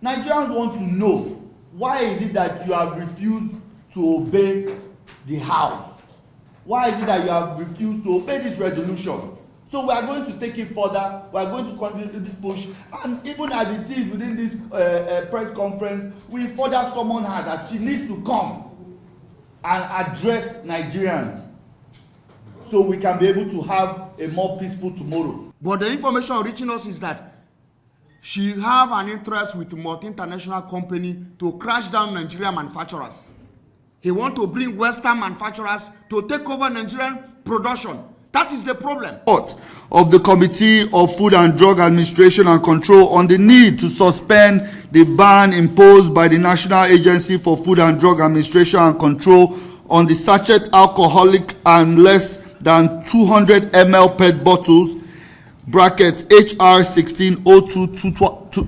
Nigerians want to know, why is it that you have refused to obey the House? Why is it that you have refused to obey this resolution? So we are going to take it further. We are going to continue to push. And even as it is within this press conference, we further summon her that she needs to come and address Nigerians so we can be able to have a more peaceful tomorrow. But the information reaching us is that she have an interest with multi-international company to crash down Nigerian manufacturers. He want to bring Western manufacturers to take over Nigerian production. That is the problem. Of the Committee of Food and Drug Administration and Control on the need to suspend the ban imposed by the National Agency for Food and Drug Administration and Control on the sachet alcoholic and less than 200 ml PET bottles, brackets HR 1602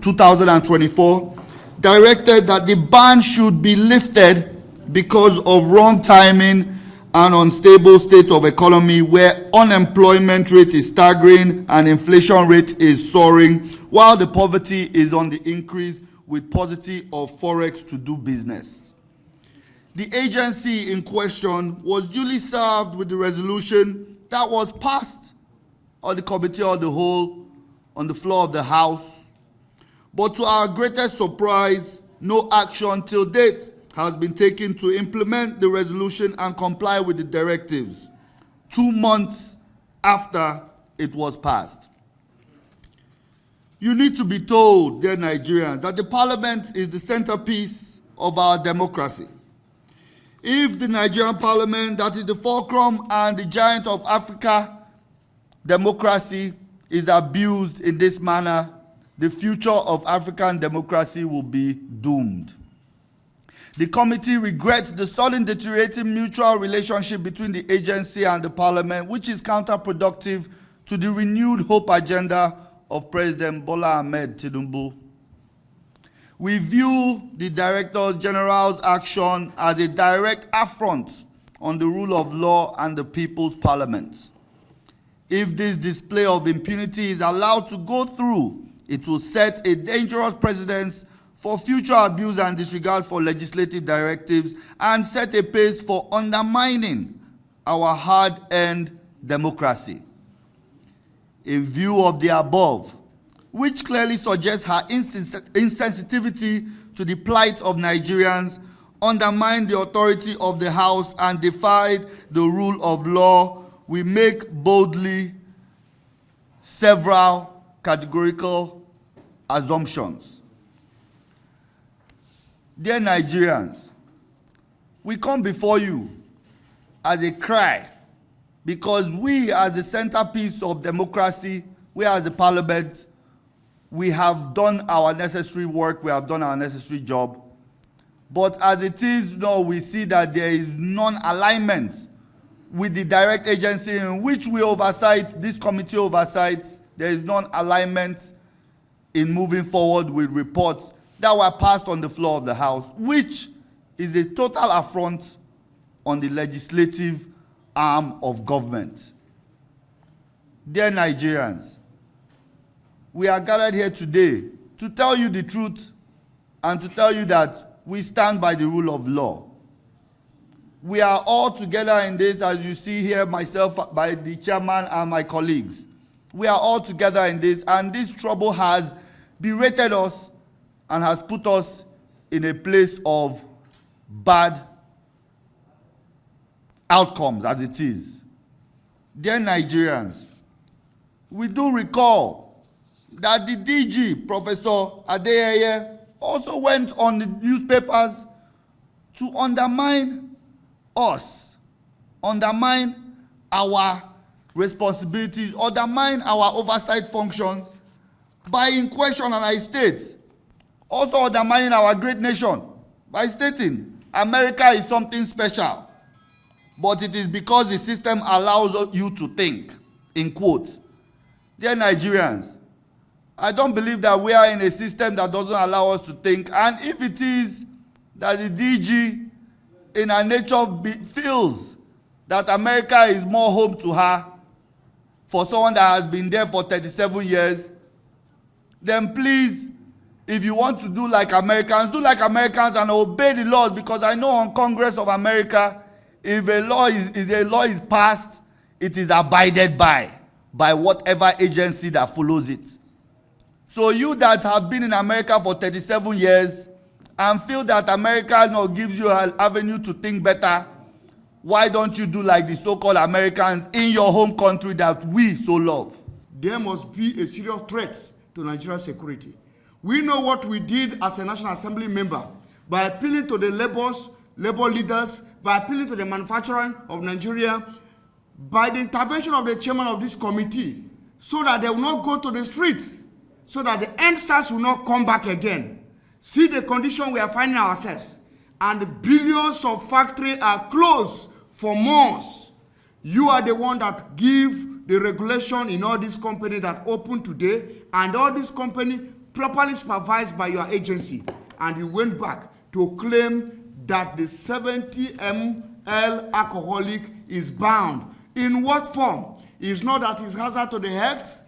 2024, directed that the ban should be lifted because of wrong timing and unstable state of economy where unemployment rate is staggering and inflation rate is soaring, while the poverty is on the increase with paucity of forex to do business. The agency in question was duly served with the resolution that was passed on the Committee of the Whole on the floor of the House. But to our greatest surprise, no action till date has been taken to implement the resolution and comply with the directives 2 months after it was passed. You need to be told, dear Nigerians, that the Parliament is the centerpiece of our democracy. If the Nigerian Parliament, that is the fulcrum and the giant of Africa democracy, is abused in this manner, the future of African democracy will be doomed. The committee regrets the sudden deteriorating mutual relationship between the agency and the Parliament, which is counterproductive to the renewed hope agenda of President Bola Tinubu. We view the Director General's action as a direct affront on the rule of law and the People's Parliament. If this display of impunity is allowed to go through, it will set a dangerous precedent for future abuse and disregard for legislative directives and set a pace for undermining our hard-earned democracy. In view of the above, which clearly suggests her insensitivity to the plight of Nigerians, undermined the authority of the House and defied the rule of law, we make boldly several categorical assumptions. Dear Nigerians, we come before you as a cry because we, as the centerpiece of democracy, we as the Parliament, we have done our necessary work, we have done our necessary job. But as it is now, we see that there is non-alignment with the direct agency in which we oversight, this committee oversights. There is non-alignment in moving forward with reports that were passed on the floor of the House, which is a total affront on the legislative arm of government. Dear Nigerians, we are gathered here today to tell you the truth and to tell you that we stand by the rule of law. We are all together in this, as you see here, myself, by the chairman and my colleagues. We are all together in this, and this trouble has berated us and has put us in a place of bad outcomes as it is. Dear Nigerians, we do recall that the DG, Professor Adeyeye, also went on the newspapers to undermine us, undermine our responsibilities, undermine our oversight functions by in question, and I state, also undermining our great nation by stating America is something special, but it is because the system allows you to think, in quotes. Dear Nigerians, I don't believe that we are in a system that doesn't allow us to think, and if it is that the DG in her nature feels that America is more home to her for someone that has been there for 37 years, then please, if you want to do like Americans and obey the laws, because I know on Congress of America, if a law is passed, it is abided by whatever agency that follows it. So you that have been in America for 37 years and feel that America gives you an avenue to think better, why don't you do like the so-called Americans in your home country that we so love? There must be a serious threat to Nigeria's security. We know what we did as a National Assembly member by appealing to the labor leaders, by appealing to the manufacturer of Nigeria, by the intervention of the chairman of this committee, so that they will not go to the streets, so that the NSAS will not come back again. See the condition we are finding ourselves. And billions of factories are closed for months. You are the one that give the regulation in all these companies that open today, and all these companies properly supervised by your agency. And you went back to claim that the 70 ml alcoholic is bound. In what form? It's not that it's hazard to the health.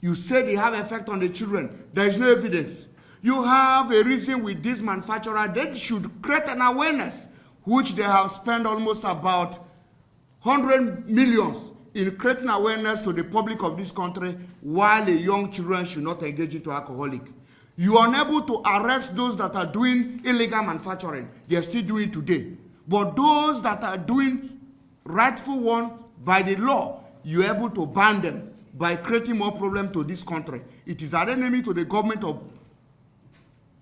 You say they have effect on the children. There is no evidence. You have a reason with this manufacturer that should create an awareness, which they have spent almost about 100 millions in creating awareness to the public of this country, while the young children should not engage into alcoholic. You are unable to arrest those that are doing illegal manufacturing. They are still doing it today. But those that are doing rightful one by the law, you are able to ban them by creating more problem to this country. It is an enemy to the government of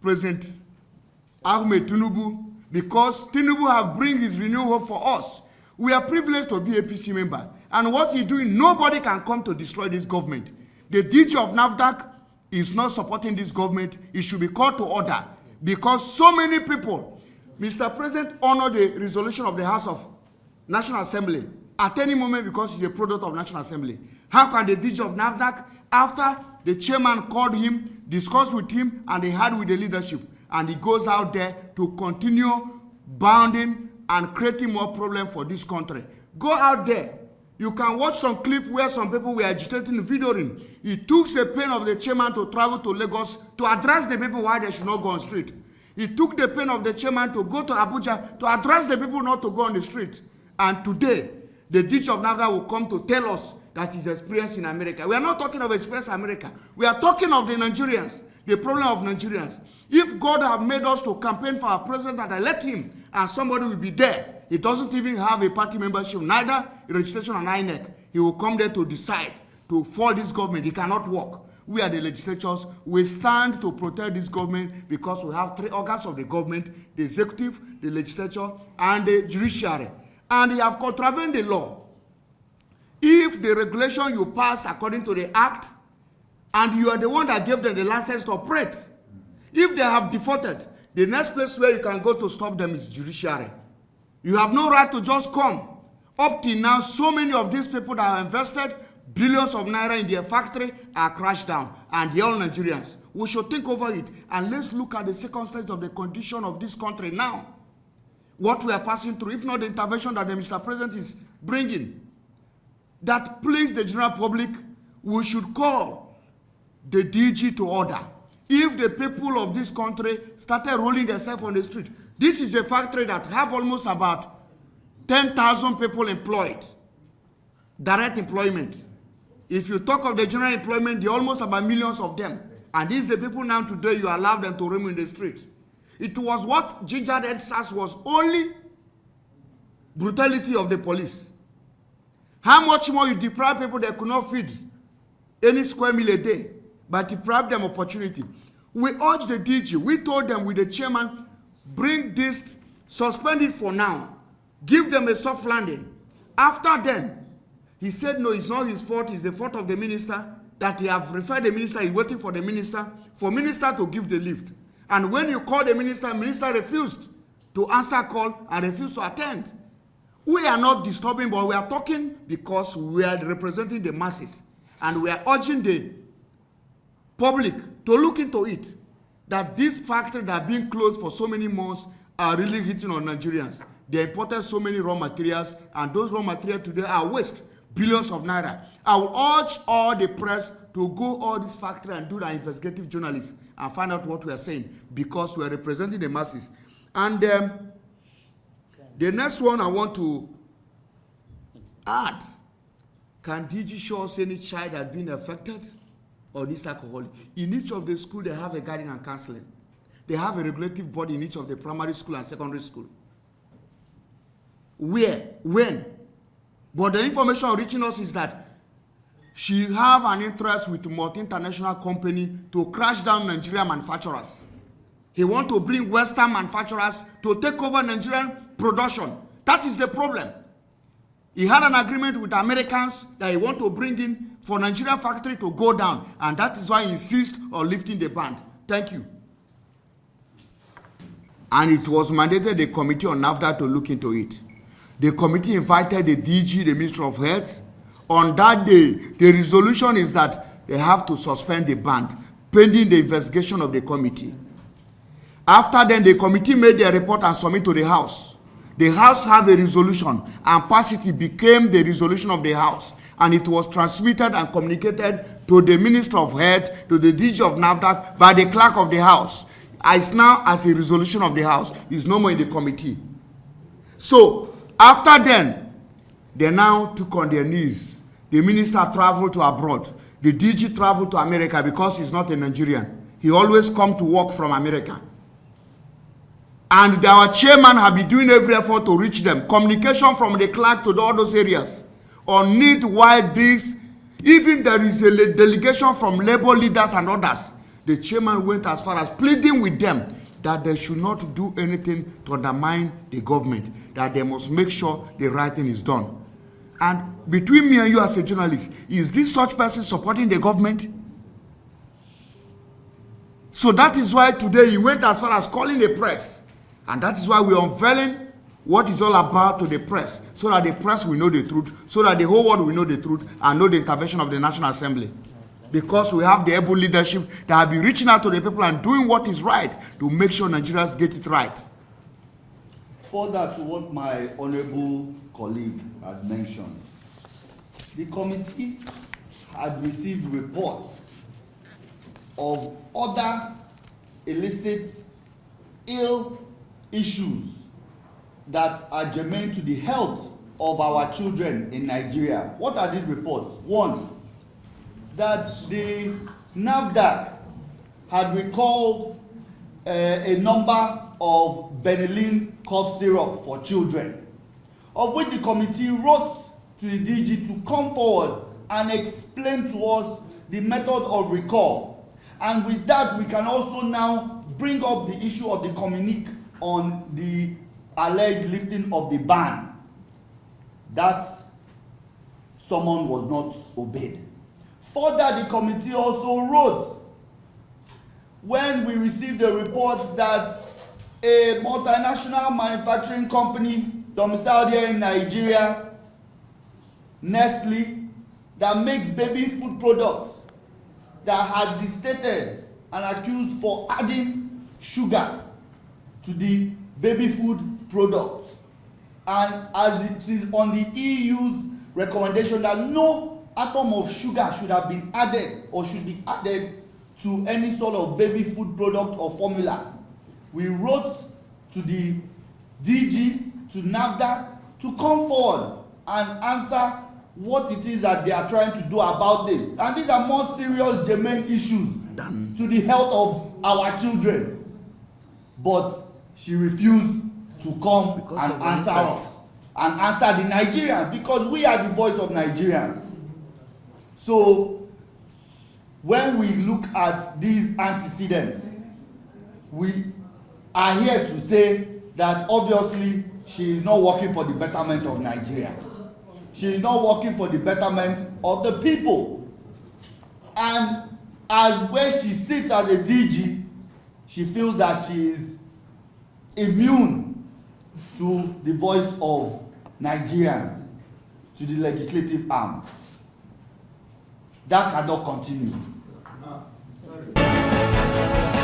President Ahmed Tinubu, because Tinubu have bring his renewed hope for us. We are privileged to be a APC member. And what's he doing? Nobody can come to destroy this government. The DG of NAFDAC is not supporting this government. It should be called to order, because so many people, Mr. President, honor the resolution of the House of National Assembly at any moment, because it's a product of National Assembly. How can the DG of NAFDAC, after the chairman called him, discussed with him, and they had with the leadership, and he goes out there to continue bounding and creating more problem for this country? Go out there. You can watch some clip where some people were agitating, videoing. It took the pain of the chairman to travel to Lagos to address the people why they should not go on the street. It took the pain of the chairman to go to Abuja to address the people not to go on the street. And today, the DG of NAFDAC will come to tell us that his experience in America. We are not talking of experience in America. We are talking of the Nigerians, the problem of Nigerians. If God have made us to campaign for our president and elect him, and somebody will be there, he doesn't even have a party membership, neither registration on INEC. He will come there to decide to fall this government. He cannot work. We are the legislatures. We stand to protect this government because we have three organs of the government: the executive, the legislature, and the judiciary. And they have contravened the law. If the regulation you pass according to the act, and you are the one that gave them the license to operate, if they have defaulted, the next place where you can go to stop them is judiciary. You have no right to just come. Up till now, so many of these people that have invested billions of naira in their factory are crashed down, and they're all Nigerians. We should think over it, and let's look at the circumstances of the condition of this country now. What we are passing through, if not the intervention that the Mr. President is bringing, that please the general public, we should call the DG to order. If the people of this country started rolling themselves on the street, this is a factory that have almost about 10,000 people employed, direct employment. If you talk of the general employment, there are almost about millions of them. And these the people now today, you allow them to roam in the street. It was what gingered SARS was only brutality of the police. How much more you deprive people that could not feed any square meal a day, but deprive them opportunity. We urged the DG, we told them with the chairman, bring this, suspend it for now, give them a soft landing. After then, he said no, it's not his fault, it's the fault of the minister, that he have referred the minister, he's waiting for the minister, for minister to give the lift. And when you call the minister, minister refused to answer call and refused to attend. We are not disturbing, but we are talking because we are representing the masses. And we are urging the public to look into it, that this factory that are being closed for so many months are really hitting on Nigerians. They imported so many raw materials, and those raw materials today are waste, billions of naira. I will urge all the press to go all this factory and do the investigative journalists and find out what we are saying, because we are representing the masses. And the next one I want to add, can DG show us any child that has been affected or this alcoholic? In each of the schools, they have a guardian and counseling. They have a regulative body in each of the primary school and secondary school. Where? When? But the information reaching us is that she have an interest with multi-international company to crash down Nigerian manufacturers. He want to bring Western manufacturers to take over Nigerian production. That is the problem. He had an agreement with Americans that he want to bring in for Nigerian factory to go down, and that is why he insists on lifting the ban. Thank you. And it was mandated the committee on NAFDAC to look into it. The committee invited the DG, the Minister of Health. On that day, the resolution is that they have to suspend the ban pending the investigation of the committee. After then, the committee made their report and submit to the House. The House have a resolution, and passed it. It became the resolution of the House, and it was transmitted and communicated to the Minister of Health, to the DG of NAFDAC by the clerk of the House. It's now as a resolution of the House. It's no more in the committee. So after then, they now took on their knees. The minister traveled to abroad. The DG traveled to America because he's not a Nigerian. He always come to work from America. And our chairman have been doing every effort to reach them. Communication from the clerk to all those areas. On need why this, even there is a delegation from labor leaders and others. The chairman went as far as pleading with them that they should not do anything to undermine the government, that they must make sure the right thing is done. And between me and you as a journalist, is this such person supporting the government? So that is why today he went as far as calling the press. And that is why we are unveiling what is all about to the press, so that the press will know the truth, so that the whole world will know the truth and know the intervention of the National Assembly. Because we have the able leadership that have been reaching out to the people and doing what is right to make sure Nigerians get it right. Further to what my honorable colleague had mentioned, the committee had received reports of other illicit, ill issues that are germane to the health of our children in Nigeria. What are these reports? One, that the NAFDAC had recalled a number of Benylin cough syrup for children, of which the committee wrote to the DG to come forward and explain to us the method of recall. And with that, we can also now bring up the issue of the communique on the alleged lifting of the ban. That someone was not obeyed. Further, the committee also wrote, when we received the report that a multinational manufacturing company domiciled here in Nigeria, Nestle, that makes baby food products, that had been stated and accused for adding sugar to the baby food products, and as it is on the EU's recommendation that no atom of sugar should have been added or should be added to any sort of baby food product or formula. We wrote to the DG, to NAFDAC, to come forward and answer what it is that they are trying to do about this. And these are more serious germane issues to the health of our children. But she refused to come and answer us and answer the Nigerians, because we are the voice of Nigerians. So when we look at these antecedents, we are here to say that obviously she is not working for the betterment of Nigeria. She is not working for the betterment of the people. And as where she sits as a DG, she feels that she is immune to the voice of Nigerians, to the legislative arm. That cannot continue. Sorry.